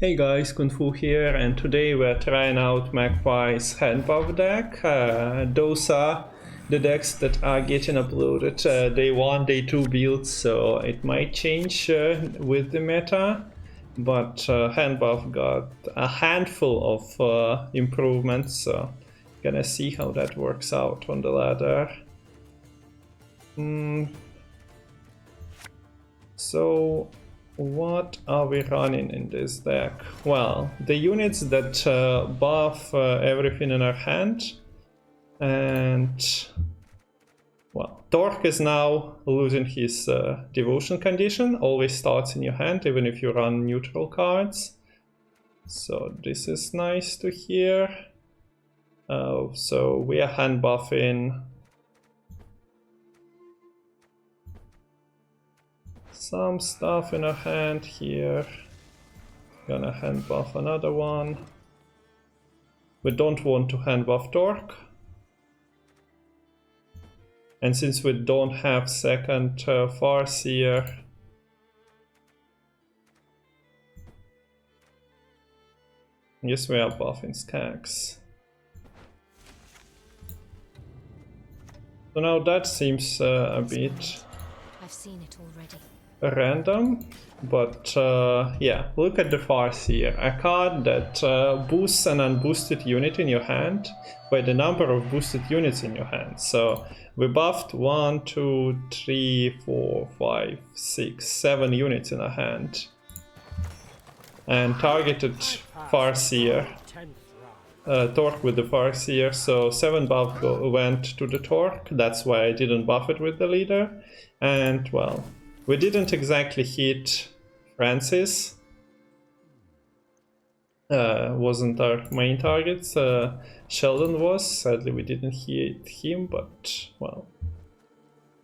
Hey guys, Kung Fu here, and today we're trying out Magpie'S Handbuff deck. Those are the decks that are getting uploaded day 1, day 2 builds, so it might change with the meta. But Handbuff got a handful of improvements, so gonna see how that works out on the ladder. So what are we running in this deck? Well, the units that buff everything in our hand, and well, Torque is now losing his devotion condition, always starts in your hand even if you run neutral cards. So this is nice to hear. So we are hand buffing some stuff in our hand here. Gonna hand buff another one. We don't want to hand buff Torque. And since we don't have second Farseer, yes, we are buffing Skaggs. So now that seems a bit I've seen it already. Random, but yeah, look at the Farseer, a card that boosts an unboosted unit in your hand by the number of boosted units in your hand. So we buffed 1, 2, 3, 4, 5, 6, 7 units in our hand and targeted Farseer, Torque with the Farseer, so 7 buff went to the Torque. That's why I didn't buff it with the leader. And well, we didn't exactly hit Francis. Wasn't our main target. Sheldon was. Sadly, we didn't hit him, but well,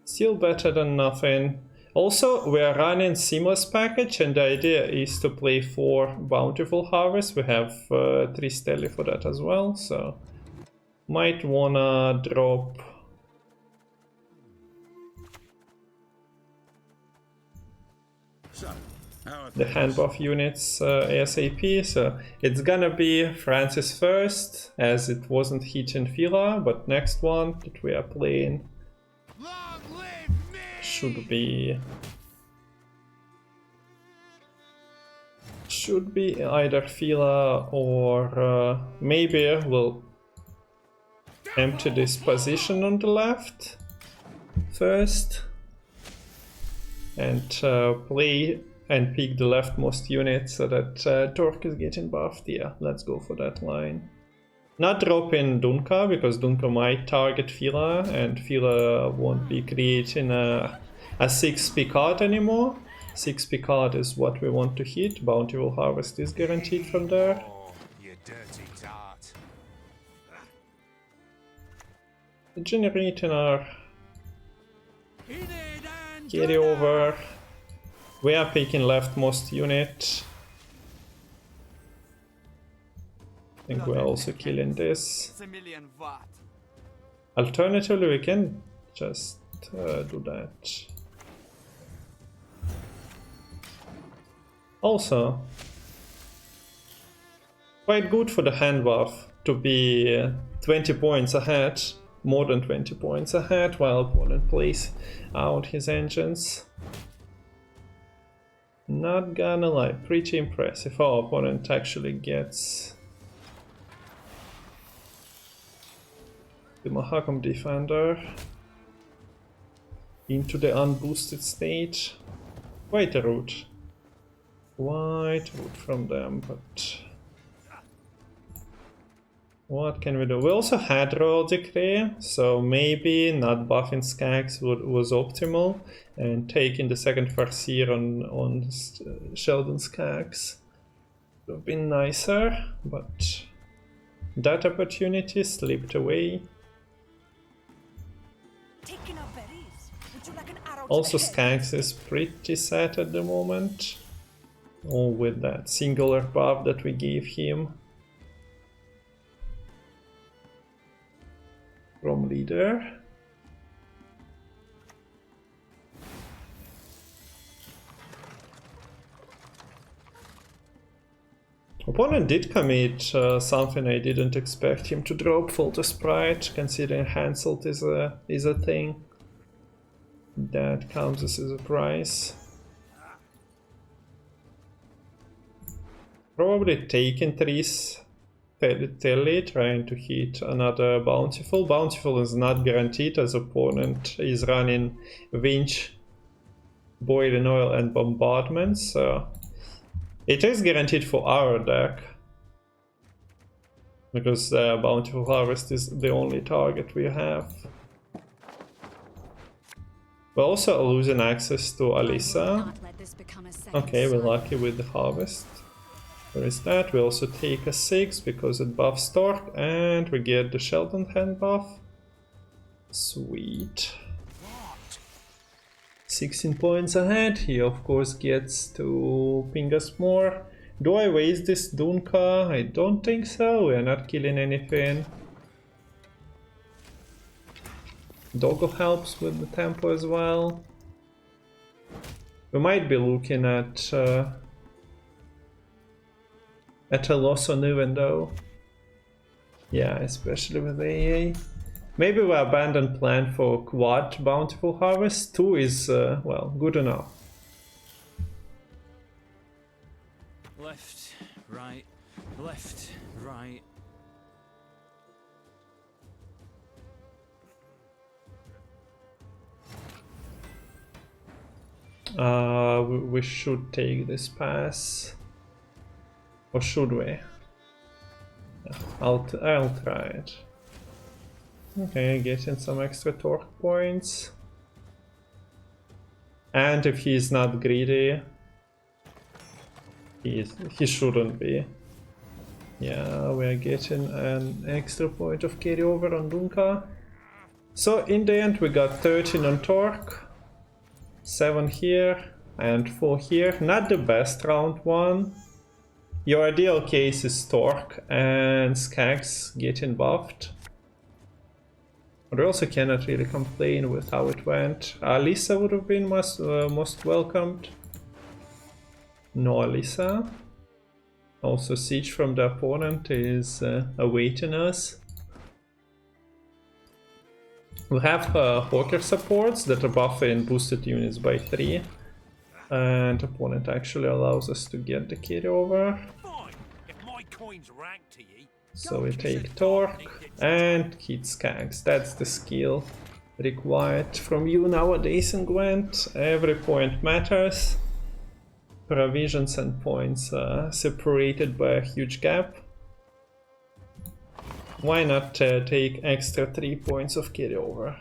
still better than nothing. Also, we are running Simlas package, and the idea is to play 4 bountiful harvests. We have 3 Stelly for that as well, so might wanna drop the hand buff units ASAP. So it's gonna be Francis first, as it wasn't hitting Fila, but next one that we are playing should be either Fila or maybe we'll empty this position on the left first and play and pick the leftmost unit so that Torque is getting buffed. Yeah, let's go for that line. Not dropping Dunka, because Dunka might target Fila, and Fila won't be creating a 6p card anymore. 6p card is what we want to hit. Bountiful Harvest is guaranteed from there. Generating our Carryover. We are picking leftmost unit. I think we're also killing this. Alternatively, we can just do that. Also, quite good for the hand buff to be 20 points ahead, more than 20 points ahead, while opponent plays out his engines. Not gonna lie, pretty impressive. Our opponent actually gets the Mahakam Defender into the unboosted state. Quite a route. Quite a route from them, but what can we do? We also had Royal Decree, so maybe not buffing Skaggs was optimal, and taking the second Farseer on Sheldon Skaggs would have been nicer, but that opportunity slipped away. Also, Skaggs is pretty sad at the moment, all with that singular buff that we gave him from leader. Opponent did commit something I didn't expect him to drop. Falter Sprite, considering Hansel is a thing. That comes as a surprise. Probably taking Triss Telly, trying to hit another Bountiful. Bountiful is not guaranteed as opponent is running Winch, Boiling Oil and Bombardment, so it is guaranteed for our deck. Because Bountiful Harvest is the only target we have. We're also losing access to Alyssa. Okay, we're lucky with the Harvest. There is that. We also take a 6 because it buffs Torque, and we get the Sheldon hand buff. Sweet. 16 points ahead. He of course gets to ping us more. Do I waste this Dunka? I don't think so. We are not killing anything. Doggo helps with the tempo as well. We might be looking at a loss on even though. Yeah, especially with AA. Maybe we abandon plan for quad Bountiful Harvest. 2 is, well, good enough. Left, right, left, right. We should take this pass. Or should we? Yeah, I'll try it. Okay, getting some extra torque points. And if he's not greedy, he shouldn't be. Yeah, we're getting an extra point of carryover on Dunka. So in the end we got 13 on torque, 7 here and 4 here. Not the best round one. Your ideal case is Torque and Skaggs getting buffed. But I also cannot really complain with how it went. Alyssa would have been most welcomed. No Alyssa. Also Siege from the opponent is awaiting us. We have Hawker supports that are buffing boosted units by 3. And opponent actually allows us to get the carryover. So we take Torque and hit Skaggs. That's the skill required from you nowadays in Gwent. Every point matters. Provisions and points are separated by a huge gap. Why not take extra 3 points of carryover?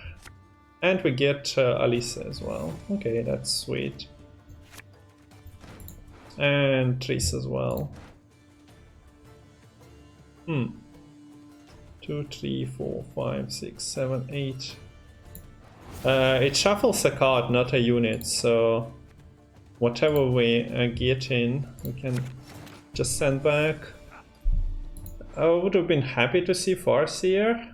And we get Alyssa as well. Okay, that's sweet. And Triss as well. 2, 3, 4, 5, 6, 7, 8. It shuffles a card, not a unit, so whatever we get in, we can just send back. I would have been happy to see Farseer.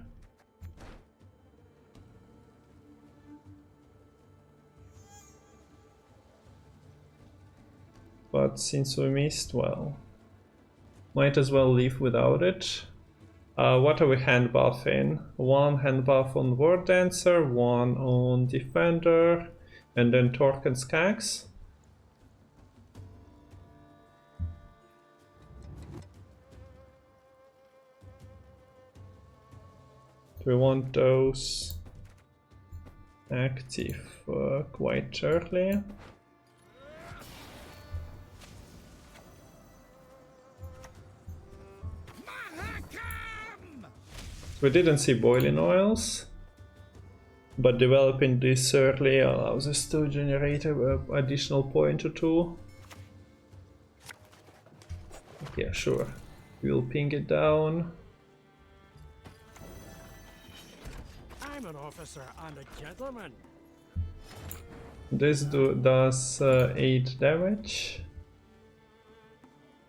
But since we missed, well, might as well leave without it. What are we hand buffing? 1 hand buff on Word Dancer, 1 on Defender, and then Torque and Skaggs. Do we want those active quite early? We didn't see boiling oils, but developing this early allows us to generate an additional point or 2. Yeah, sure. We'll ping it down. I'm an officer and a gentleman. This does 8 damage.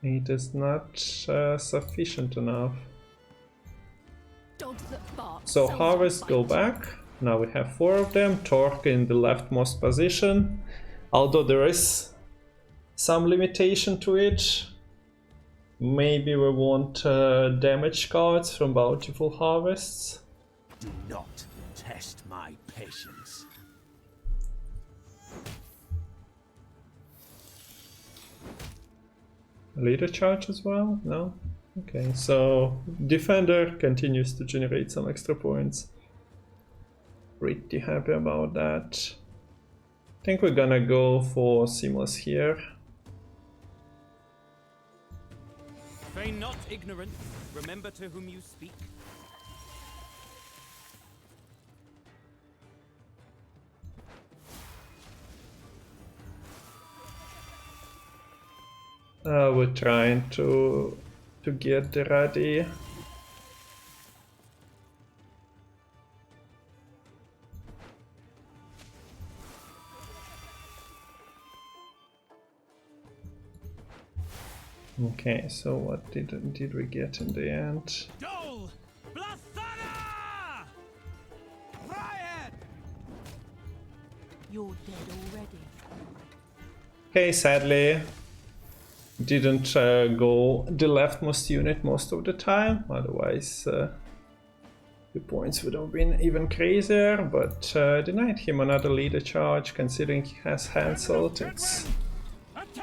It is not sufficient enough. So Harvest go back. Now we have 4 of them. Torque in the leftmost position. Although there is some limitation to it. Maybe we want damage cards from Bountiful Harvests. Do not test my patience. Leader charge as well? No? Okay, so Defender continues to generate some extra points. Pretty happy about that. I think we're gonna go for Simlas here. Feign not ignorant. Remember to whom you speak. We're trying to get ready. Okay, so what did we get in the end? Dole! Blathana! Riot! You're dead already. Okay, sadly, didn't go the leftmost unit most of the time, otherwise the points would have been even crazier, but denied him another leader charge considering he has Hansult. It's...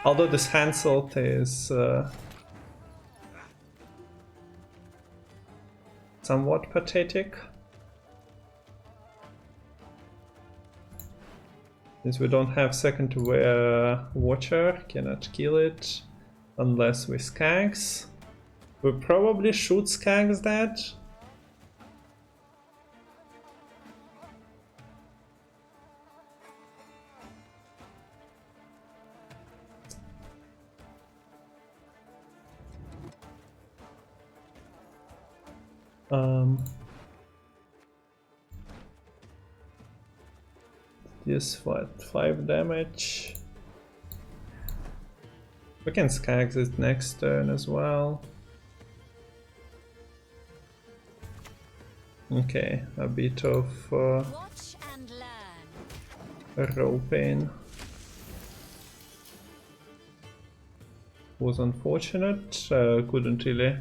Although this Hansult is somewhat pathetic. Since we don't have second Watcher, cannot kill it unless we Skaggs. We probably should Skaggs that. This what? 5 damage. We can Skaggs it next turn as well. Okay, a bit of Watch and learn. roping. Was unfortunate. Couldn't really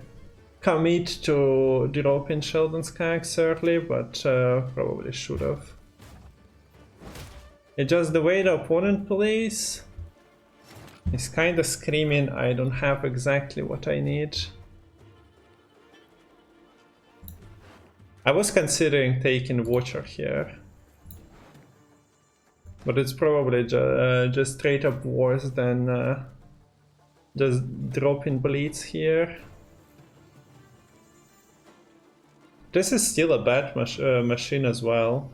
commit to dropping Sheldon Skaggs early, but probably should have. It's just the way the opponent plays. He's kinda screaming, I don't have exactly what I need. I was considering taking Watcher here. But it's probably just straight up worse than just dropping bleeds here. This is still a bad machine as well.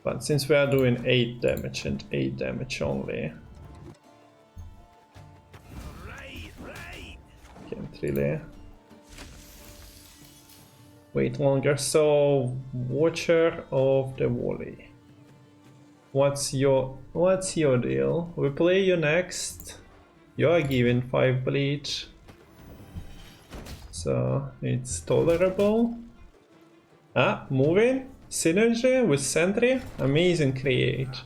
But since we are doing 8 damage and 8 damage only, can't really wait longer. So, Watcher of the Wally, what's your deal? We play you next. You are given 5 bleed, so it's tolerable. Ah, moving. Synergy with Sentry, amazing create.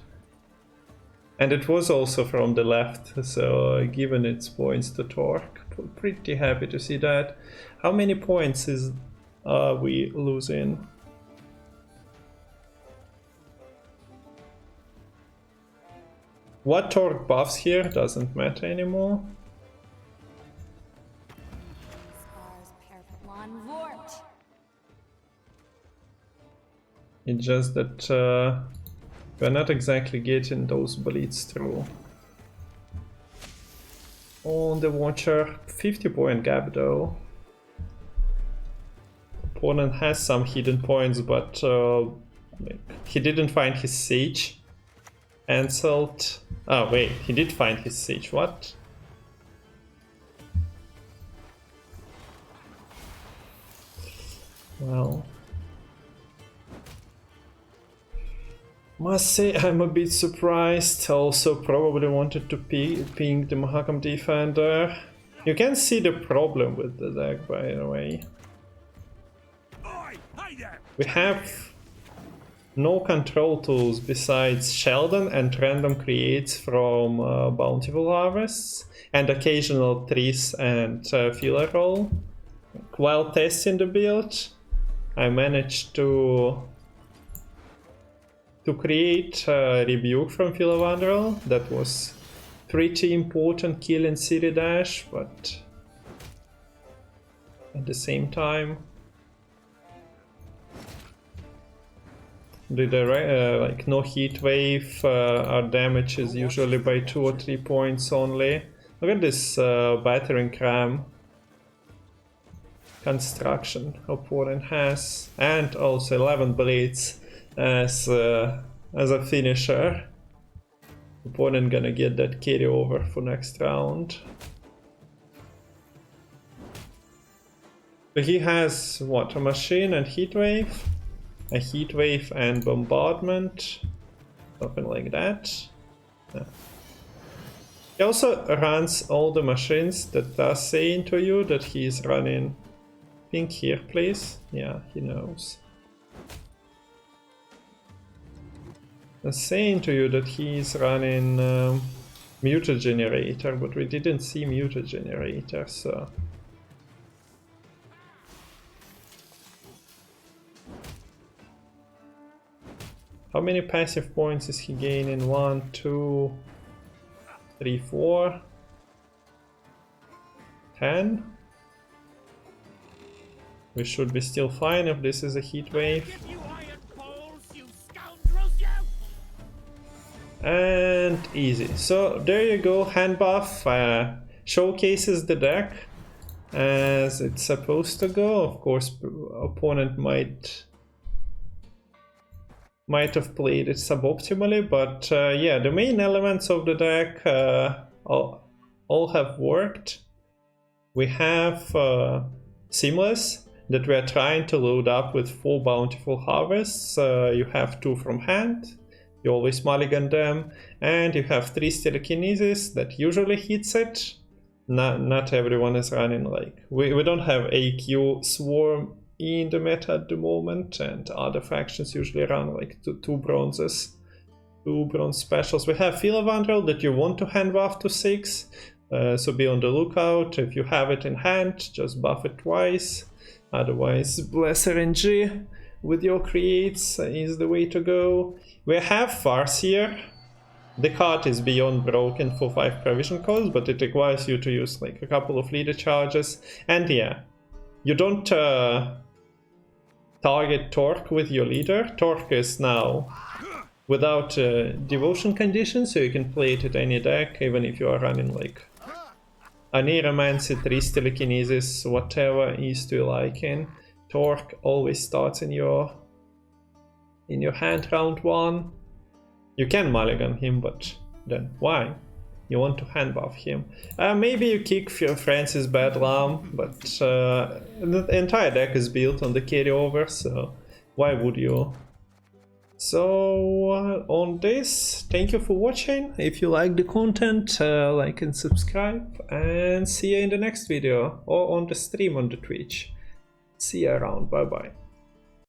And it was also from the left, so given its points to Torque, pretty happy to see that. How many points are we losing? What Torque buffs here doesn't matter anymore. It's just that we're not exactly getting those bleeds through. On the Watcher, 50-point gap though. Opponent has some hidden points, but he didn't find his Sage. Ansult. Oh wait, he did find his Sage, what? Well, must say I'm a bit surprised. Also probably wanted to ping the Mahakam Defender. You can see the problem with the deck, by the way. We have no control tools besides Sheldon and random creates from bountiful harvests, and occasional Triss and filler roll. While testing the build, I managed to create Rebuke from Philovandrel. That was pretty important kill in City Dash, but at the same time did like no heat wave. Our damage is usually by 2 or 3 points only. Look at this battering ram construction opponent has, and also 11 blades as a finisher. Opponent gonna get that carryover for next round. So he has what, a machine and heat wave, a heat wave and bombardment, something like that. Yeah. He also runs all the machines that are saying to you that he's running. Pink here, please. Yeah, he knows. I'm saying to you that he's running muta generator, but we didn't see muta generator, so. How many passive points is he gaining? 1, 2, 3, 4, 10. We should be still fine if this is a heat wave. And easy. So there you go, hand buff showcases the deck as it's supposed to go. Of course, opponent might have played it suboptimally, but yeah, the main elements of the deck all have worked. We have Simlas that we are trying to load up with 4 bountiful harvests. You have 2 from hand. You always mulligan them, and you have 3 telekinesis that usually hits it. Not everyone is running like we don't have AQ Swarm in the meta at the moment, and other factions usually run like two bronzes, 2 bronze specials. We have Philovandrel that you want to hand buff to 6, so be on the lookout. If you have it in hand, just buff it twice. Otherwise, Bless RNG with your creates is the way to go. We have Farseer. The card is beyond broken for 5 provision costs, but it requires you to use like a couple of leader charges. And yeah, you don't target Torque with your leader. Torque is now without devotion condition, so you can play it at any deck, even if you are running like a Neuromancy, 3 telekinesis, whatever is to your liking. Torque always starts in your hand round 1. You can mulligan him, but then why? You want to hand buff him. Maybe you kick Francis Bedlam, but the entire deck is built on the carryover, so why would you? So on this, thank you for watching. If you like the content, like and subscribe, and see you in the next video or on the stream on the Twitch. See you around. Bye bye.